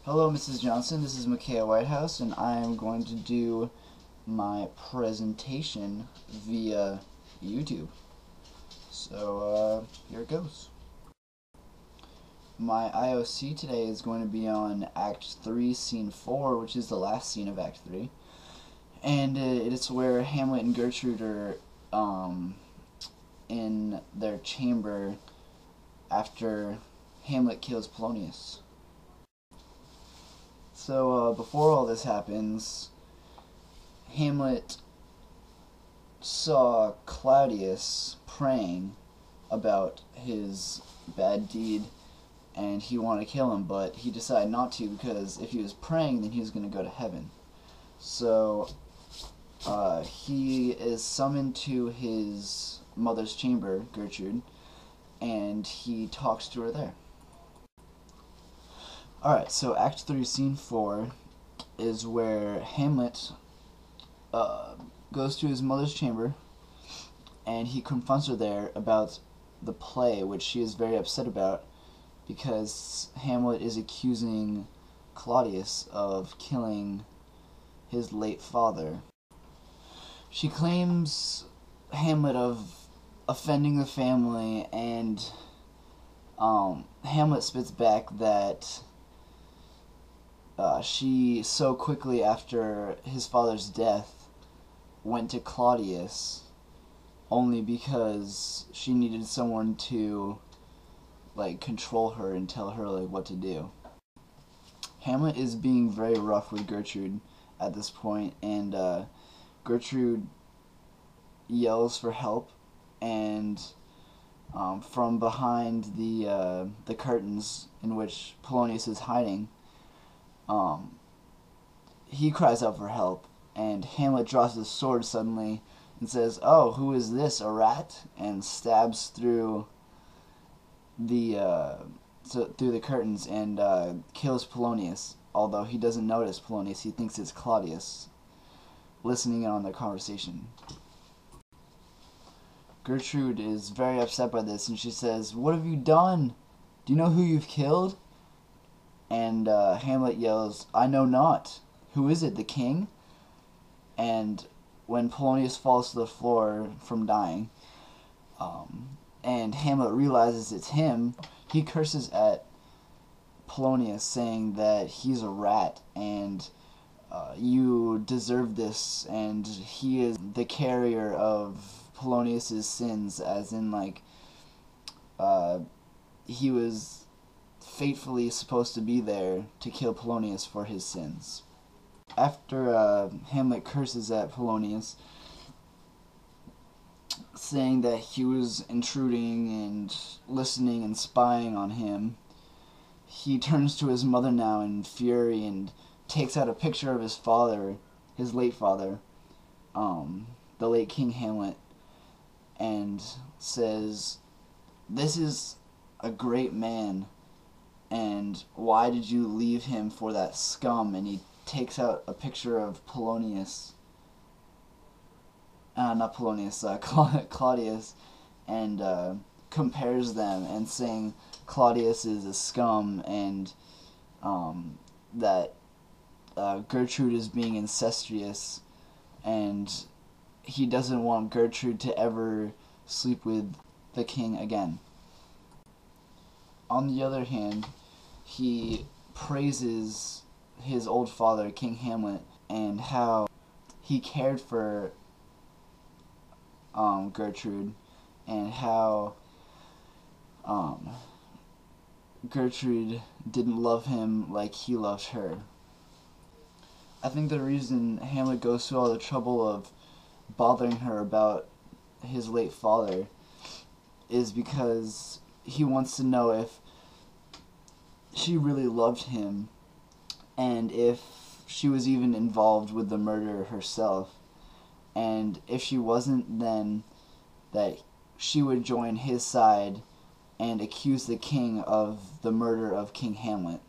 Hello, Mrs. Johnson. This is Micaiah Whitehouse, and I am going to do my presentation via YouTube. So, here it goes. My IOC today is going to be on Act 3, Scene 4, which is the last scene of Act 3. And it's where Hamlet and Gertrude are in their chamber after Hamlet kills Polonius. So, before all this happens, Hamlet saw Claudius praying about his bad deed, and he wanted to kill him, but he decided not to because if he was praying, then he was going to go to heaven. So, he is summoned to his mother's chamber, Gertrude, and he talks to her there. Alright, so Act 3, Scene 4 is where Hamlet goes to his mother's chamber, and he confronts her there about the play, which she is very upset about, because Hamlet is accusing Claudius of killing his late father. She claims Hamlet of offending the family, and Hamlet spits back that she so quickly after his father's death went to Claudius only because she needed someone to control her and tell her what to do. Hamlet is being very rough with Gertrude at this point, and Gertrude yells for help, and from behind the curtains in which Polonius is hiding, he cries out for help, and Hamlet draws his sword suddenly and says, "Oh, who is this, a rat?" and stabs through the curtains and kills Polonius. Although he doesn't notice Polonius, he thinks it's Claudius listening in on their conversation. Gertrude is very upset by this, and she says, "What have you done? Do you know who you've killed?" And Hamlet yells, "I know not. Who is it, the king?" And when Polonius falls to the floor from dying, and Hamlet realizes it's him, he curses at Polonius, saying that he's a rat, and you deserve this, and he is the carrier of Polonius's sins, as in, he was fatefully supposed to be there to kill Polonius for his sins. After Hamlet curses at Polonius, saying that he was intruding and listening and spying on him, he turns to his mother now in fury and takes out a picture of his father, his late father, the late King Hamlet, and says, "This is a great man, and why did you leave him for that scum?" And he takes out a picture of Polonius, not Polonius, Claudius, and compares them, and saying Claudius is a scum, and that Gertrude is being incestuous, and he doesn't want Gertrude to ever sleep with the king again. On the other hand, he praises his old father, King Hamlet, and how he cared for Gertrude, and how Gertrude didn't love him like he loved her. I think the reason Hamlet goes through all the trouble of bothering her about his late father is because he wants to know if she really loved him, and if she was even involved with the murder herself, and if she wasn't, then that she would join his side and accuse the king of the murder of King Hamlet.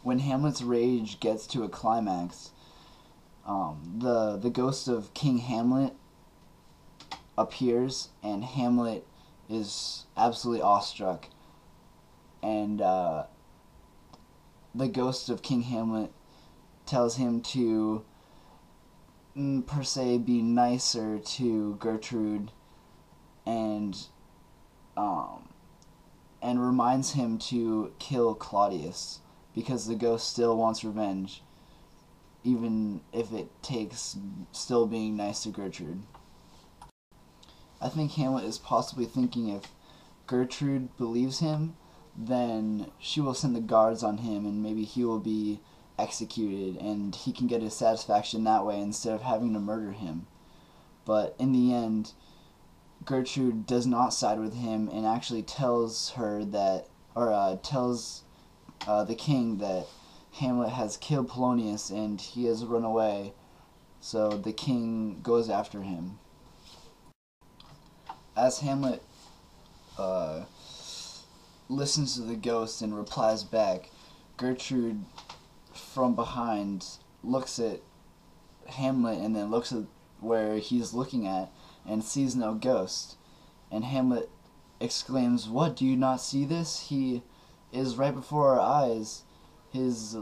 When Hamlet's rage gets to a climax, the ghost of King Hamlet appears, and Hamlet is absolutely awestruck, and the ghost of King Hamlet tells him to, per se, be nicer to Gertrude, and um, and reminds him to kill Claudius because the ghost still wants revenge, even if it takes still being nice to Gertrude. I think Hamlet is possibly thinking if Gertrude believes him, then she will send the guards on him and maybe he will be executed and he can get his satisfaction that way instead of having to murder him. But in the end, Gertrude does not side with him and actually tells her that, or tells the king that Hamlet has killed Polonius and he has run away, so the king goes after him. As Hamlet listens to the ghost and replies back, Gertrude from behind looks at Hamlet and then looks at where he's looking at and sees no ghost. And Hamlet exclaims, "What, do you not see this? He is right before our eyes." His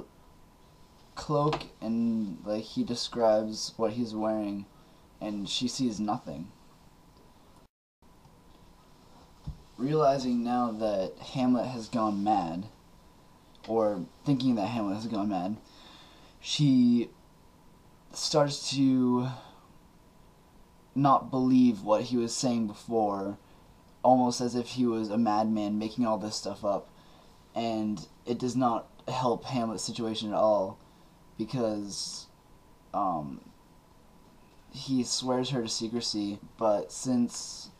cloak, and like he describes what he's wearing, and she sees nothing. Realizing now that Hamlet has gone mad, or thinking that Hamlet has gone mad, she starts to not believe what he was saying before, almost as if he was a madman making all this stuff up. And it does not help Hamlet's situation at all, because he swears her to secrecy, but since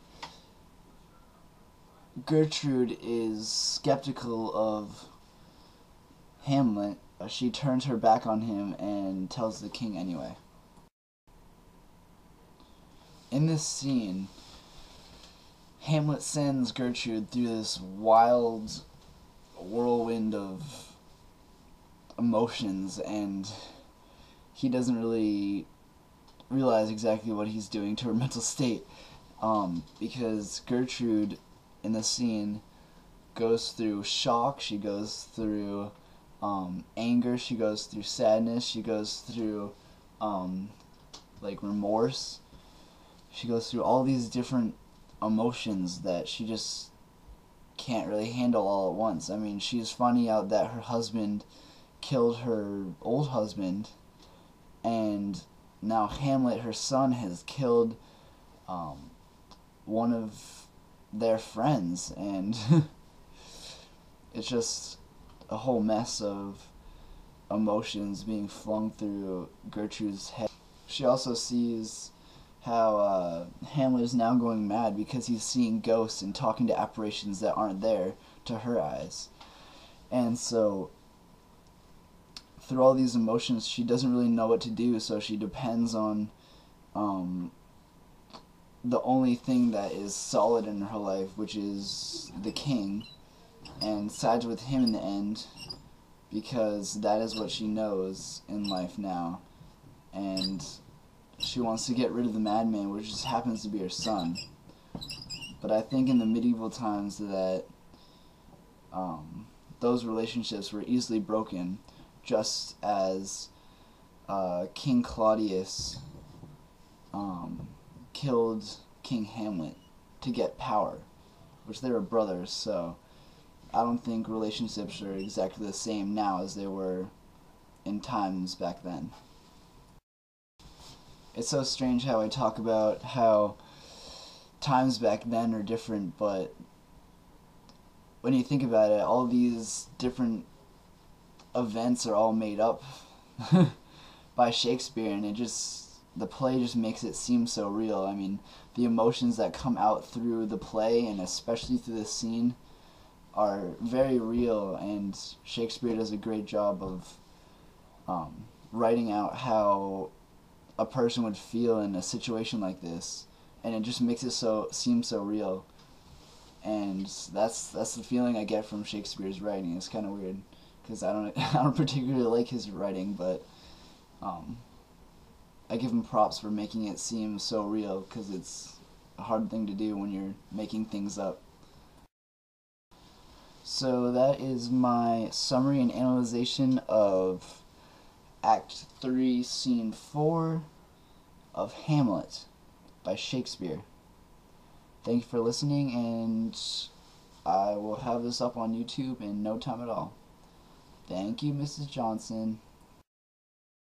Gertrude is skeptical of Hamlet, she turns her back on him and tells the king anyway. In this scene, Hamlet sends Gertrude through this wild whirlwind of emotions, and he doesn't really realize exactly what he's doing to her mental state, because Gertrude in the scene goes through shock, she goes through anger, she goes through sadness, she goes through like remorse, she goes through all these different emotions that she just can't really handle all at once. I mean, she's finding out that her husband killed her old husband, and now Hamlet, her son, has killed one of their friends, and it's just a whole mess of emotions being flung through Gertrude's head. She also sees how Hamlet is now going mad because he's seeing ghosts and talking to apparitions that aren't there to her eyes. And so through all these emotions, she doesn't really know what to do, so she depends on the only thing that is solid in her life, which is the king, and sides with him in the end because that is what she knows in life now, and she wants to get rid of the madman, which just happens to be her son. But I think in the medieval times that those relationships were easily broken, just as King Claudius killed King Hamlet to get power, which they were brothers, so I don't think relationships are exactly the same now as they were in times back then. It's so strange how I talk about how times back then are different, but when you think about it, all these different events are all made up by Shakespeare, and the play just makes it seem so real. I mean, the emotions that come out through the play, and especially through this scene, are very real, and Shakespeare does a great job of writing out how a person would feel in a situation like this, and it just makes it seem so real. And that's the feeling I get from Shakespeare's writing. It's kind of weird because I don't particularly like his writing, but I give him props for making it seem so real, because it's a hard thing to do when you're making things up. So that is my summary and analyzation of Act 3, Scene 4 of Hamlet by Shakespeare. Thank you for listening, and I will have this up on YouTube in no time at all. Thank you, Mrs. Johnson.